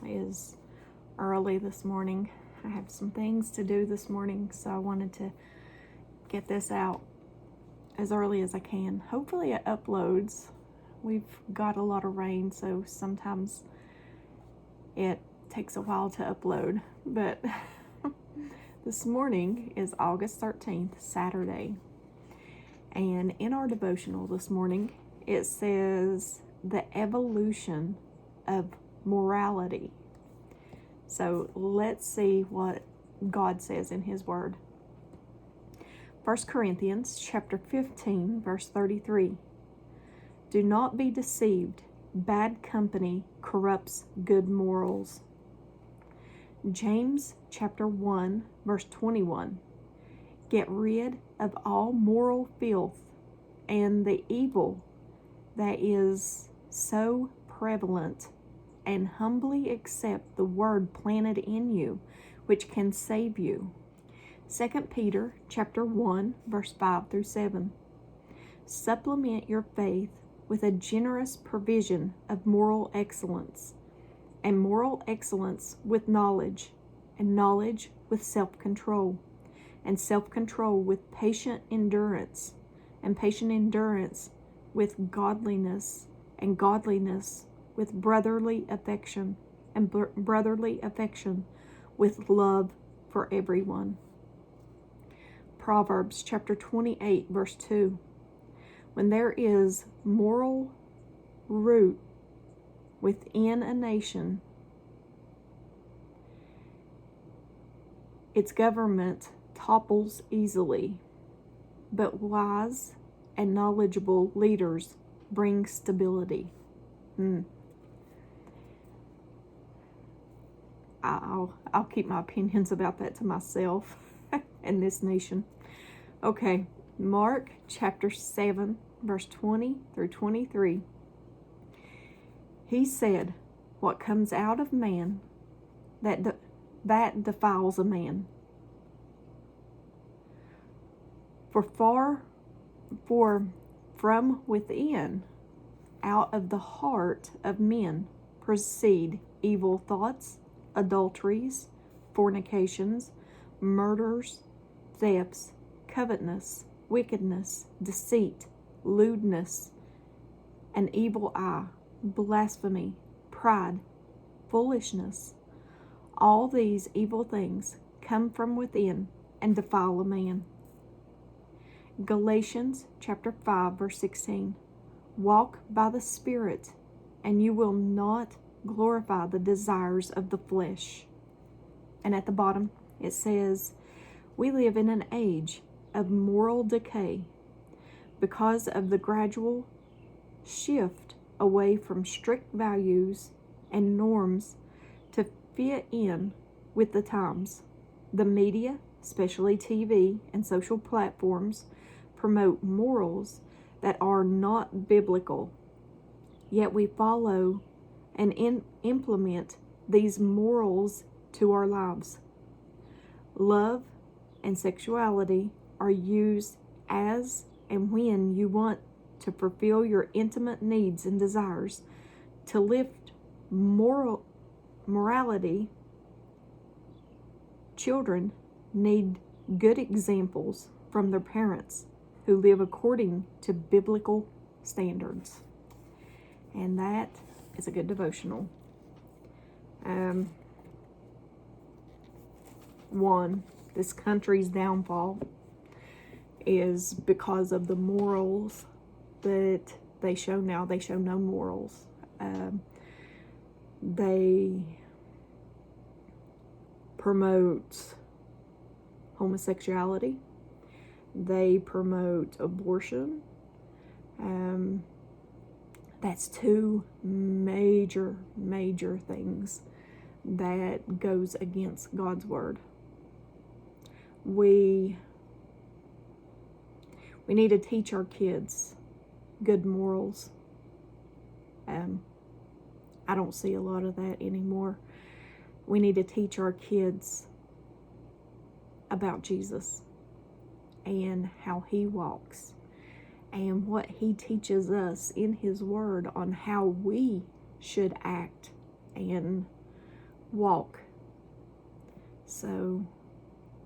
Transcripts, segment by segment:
is early this morning. I have some things to do this morning, so I wanted to get this out as early as I can. Hopefully it uploads. We've got a lot of rain, so sometimes it takes a while to upload. But this morning is August 13th, Saturday. And in our devotional this morning, it says the evolution of morality. So let's see what God says in His Word. 1 Corinthians chapter 15, verse 33. Do not be deceived. Bad company corrupts good morals. James chapter 1, verse 21. Get rid of all moral filth and the evil that is so prevalent, and humbly accept the word planted in you, which can save you. 2 Peter chapter 1, verse 5 through 7. Supplement your faith with a generous provision of moral excellence, and moral excellence with knowledge, and knowledge with self-control, and self-control with patient endurance, and patient endurance with godliness, and godliness with brotherly affection, and brotherly affection with love for everyone. Proverbs chapter 28, verse 2. When there is moral root within a nation, its government topples easily, but wise and knowledgeable leaders bring stability. I'll keep my opinions about that to myself and this nation. Okay, Mark chapter 7, verse 20 through 23. He said, what comes out of man, that defiles a man. For from within, out of the heart of men, proceed evil thoughts, adulteries, fornications, murders, thefts, covetousness, wickedness, deceit, lewdness, an evil eye, blasphemy, pride, foolishness. All these evil things come from within and defile a man. Galatians chapter 5, verse 16. Walk by the Spirit, and you will not glorify the desires of the flesh. And at the bottom it says, we live in an age of moral decay because of the gradual shift away from strict values and norms to fit in with the times. The media, especially TV and social platforms, promote morals that are not biblical, yet we follow and implement these morals to our lives. Love and sexuality are used as and when you want to fulfill your intimate needs and desires. To lift morality, children need good examples from their parents who live according to biblical standards. And that is a good devotional. 1, this country's downfall is because of the morals that they show now. They show no morals. They promote homosexuality. They promote abortion. That's 2 major things that goes against God's word. We need to teach our kids good morals. I don't see a lot of that anymore. We need to teach our kids about Jesus and how He walks and what He teaches us in His Word on how we should act and walk. So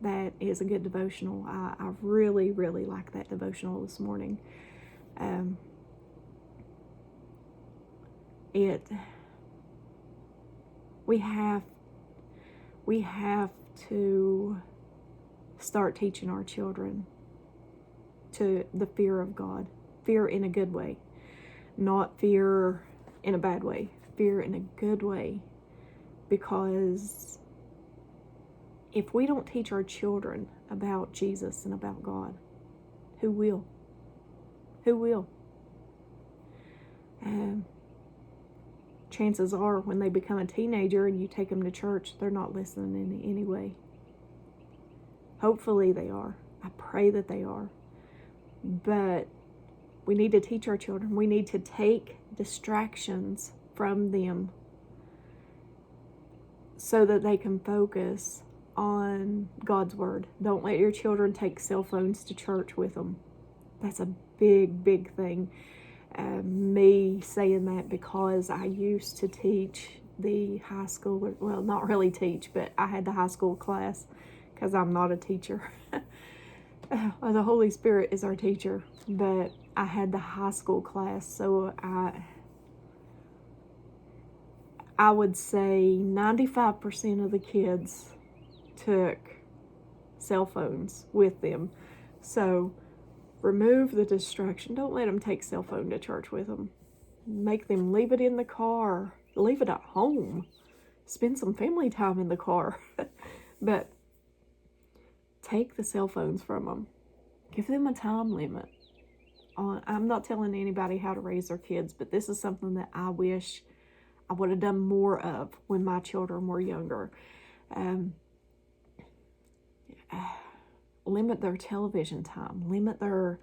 that is a good devotional. I really, really like that devotional this morning. We have to start teaching our children to the fear of God. Fear in a good way, not fear in a bad way. Fear in a good way, because if we don't teach our children about Jesus and about God, who will? Who will? Chances are when they become a teenager and you take them to church, they're not listening in any way. Hopefully they are. I pray that they are. But we need to teach our children. We need to take distractions from them so that they can focus on God's word. Don't let your children take cell phones to church with them. That's a big, big thing. Me saying that because I used to teach the high school, well, not really teach, but I had the high school class because I'm not a teacher. The Holy Spirit is our teacher, but I had the high school class, so I would say 95% of the kids took cell phones with them. So remove the distraction. Don't let them take cell phone to church with them. Make them leave it in the car. Leave it at home. Spend some family time in the car. But take the cell phones from them. Give them a time limit. I'm not telling anybody how to raise their kids, but this is something that I wish I would have done more of when my children were younger. Limit their television time. Limit their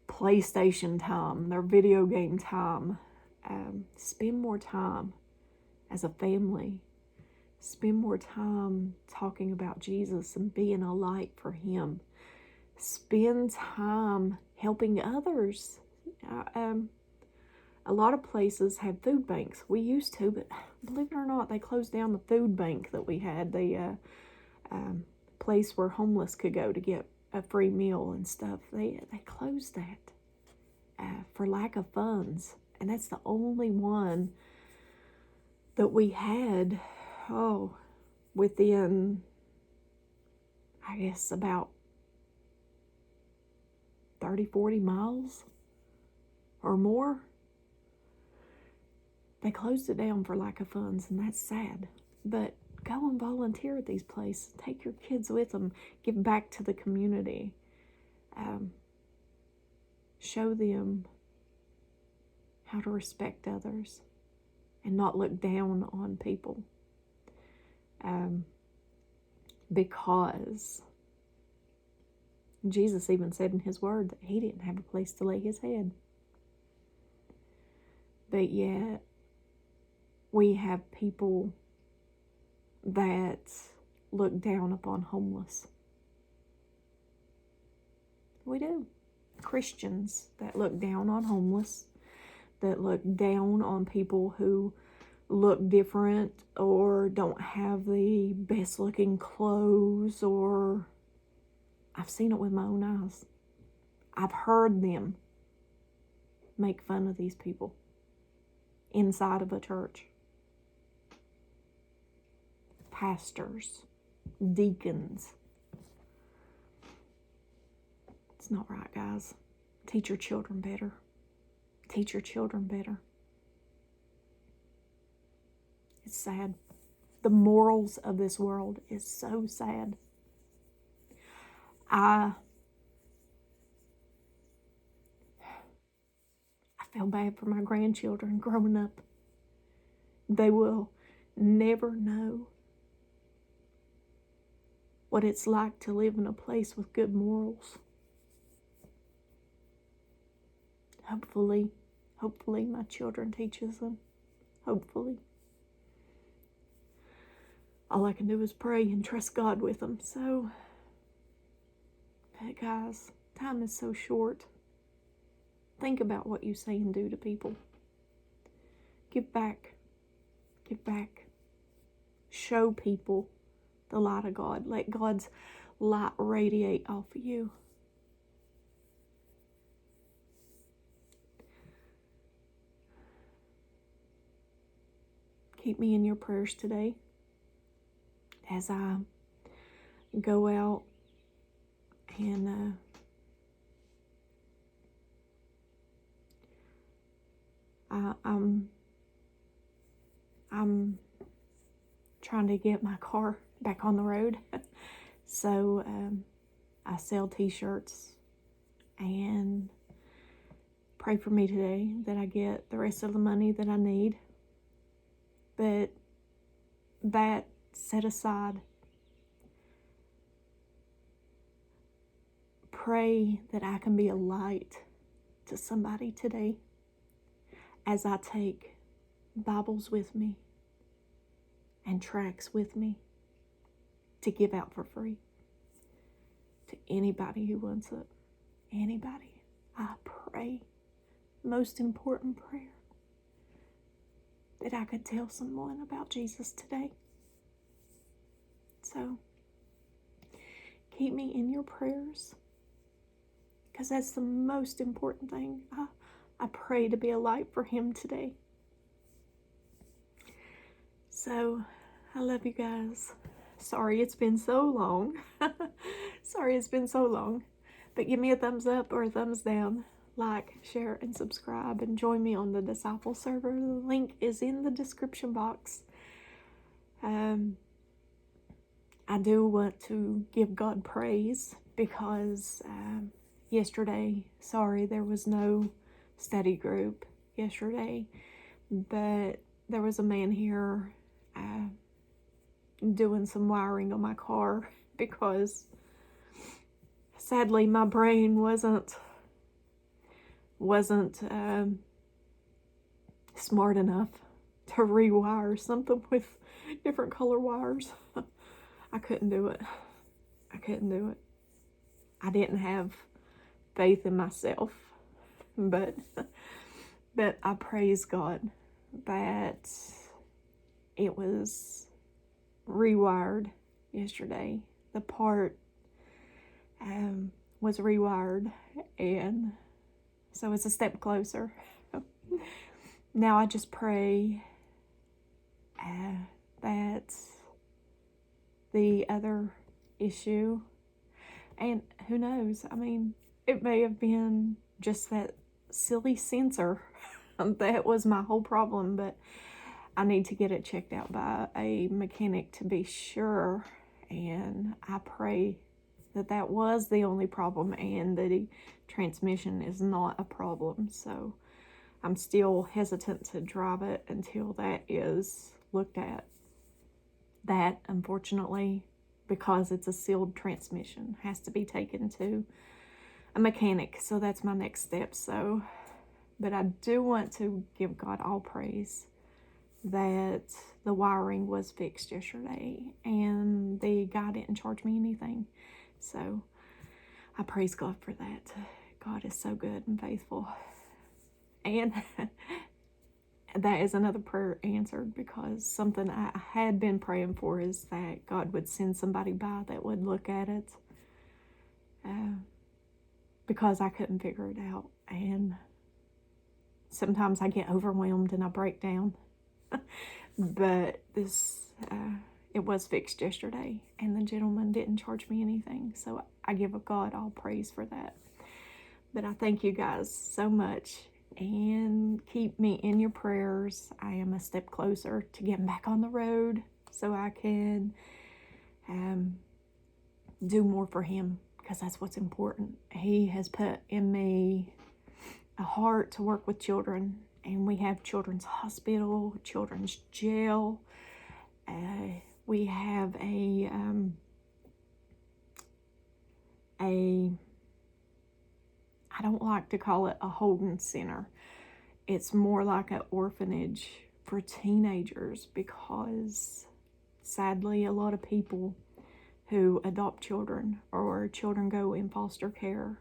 PlayStation time, their video game time. Spend more time as a family. Spend more time talking about Jesus and being a light for Him. Spend time helping others. A lot of places have food banks. We used to, but believe it or not, they closed down the food bank that we had. The place where homeless could go to get a free meal and stuff. They closed that for lack of funds. And that's the only one that we had, within, I guess, about 30, 40 miles or more. They closed it down for lack of funds, and that's sad. But go and volunteer at these places. Take your kids with them. Give back to the community. Show them how to respect others and not look down on people. Because Jesus even said in His word that He didn't have a place to lay His head. But yet, we have people that look down upon homeless. We do. Christians that look down on homeless, that look down on people who look different or don't have the best looking clothes, or I've seen it with my own eyes. I've heard them make fun of these people inside of a church. Pastors, deacons. It's not right, guys. Teach your children better. Teach your children better. It's sad. The morals of this world is so sad. I feel bad for my grandchildren growing up. They will never know what it's like to live in a place with good morals. Hopefully my children teaches them. Hopefully. All I can do is pray and trust God with them. So, but guys, time is so short. Think about what you say and do to people. Give back. Give back. Show people the light of God. Let God's light radiate off of you. Keep me in your prayers today as I go out and I'm trying to get my car back on the road. So I sell t-shirts, and pray for me today that I get the rest of the money that I need. But that set aside, pray that I can be a light to somebody today as I take Bibles with me and tracts with me to give out for free to anybody who wants it. Anybody. I pray, most important prayer, that I could tell someone about Jesus today. So, keep me in your prayers, because that's the most important thing. I pray to be a light for him today. So, I love you guys. Sorry it's been so long. Sorry it's been so long. But give me a thumbs up or a thumbs down. Like, share, and subscribe. And join me on the Disciple server. The link is in the description box. I do want to give God praise because yesterday, sorry, there was no study group yesterday. But there was a man here doing some wiring on my car because sadly my brain wasn't smart enough to rewire something with different color wires. I couldn't do it. I didn't have faith in myself, but I praise God that it was rewired yesterday. The part was rewired, and so it's a step closer. Now I just pray that the other issue, and who knows, I mean, it may have been just that silly sensor that was my whole problem, but I need to get it checked out by a mechanic to be sure, and I pray that that was the only problem and that the transmission is not a problem. So I'm still hesitant to drive it until that is looked at. That, unfortunately, because it's a sealed transmission, has to be taken to a mechanic. So that's my next step. So, but I do want to give God all praise that the wiring was fixed yesterday and the guy didn't charge me anything. So I praise God for that. God is so good and faithful. And that is another prayer answered, because something I had been praying for is that God would send somebody by that would look at it, because I couldn't figure it out. And sometimes I get overwhelmed and I break down. But this, it was fixed yesterday, and the gentleman didn't charge me anything. So I give God all praise for that. But I thank you guys so much, and keep me in your prayers. I am a step closer to getting back on the road so I can do more for him, because that's what's important. He has put in me a heart to work with children, and we have children's hospital, children's jail. We have a I don't like to call it a holding center. It's more like an orphanage for teenagers, because sadly a lot of people who adopt children or children go in foster care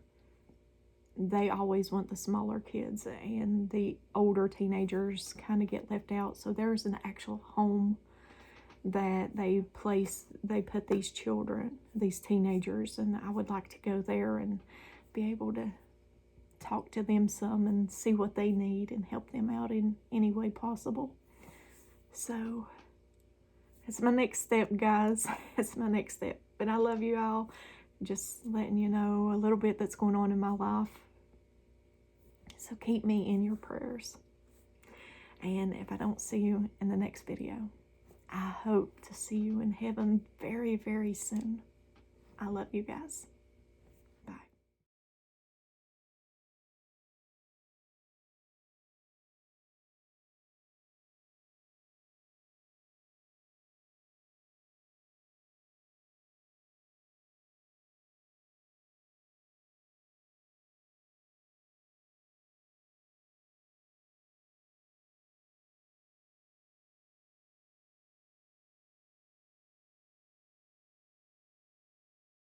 they always want the smaller kids, and the older teenagers kind of get left out. So there's an actual home that they put these children, these teenagers, and I would like to go there and be able to talk to them some and see what they need and help them out in any way possible. So that's my next step, guys. That's my next step. But I love you all. Just letting you know a little bit that's going on in my life. So keep me in your prayers. And if I don't see you in the next video, I hope to see you in heaven very, very soon. I love you guys.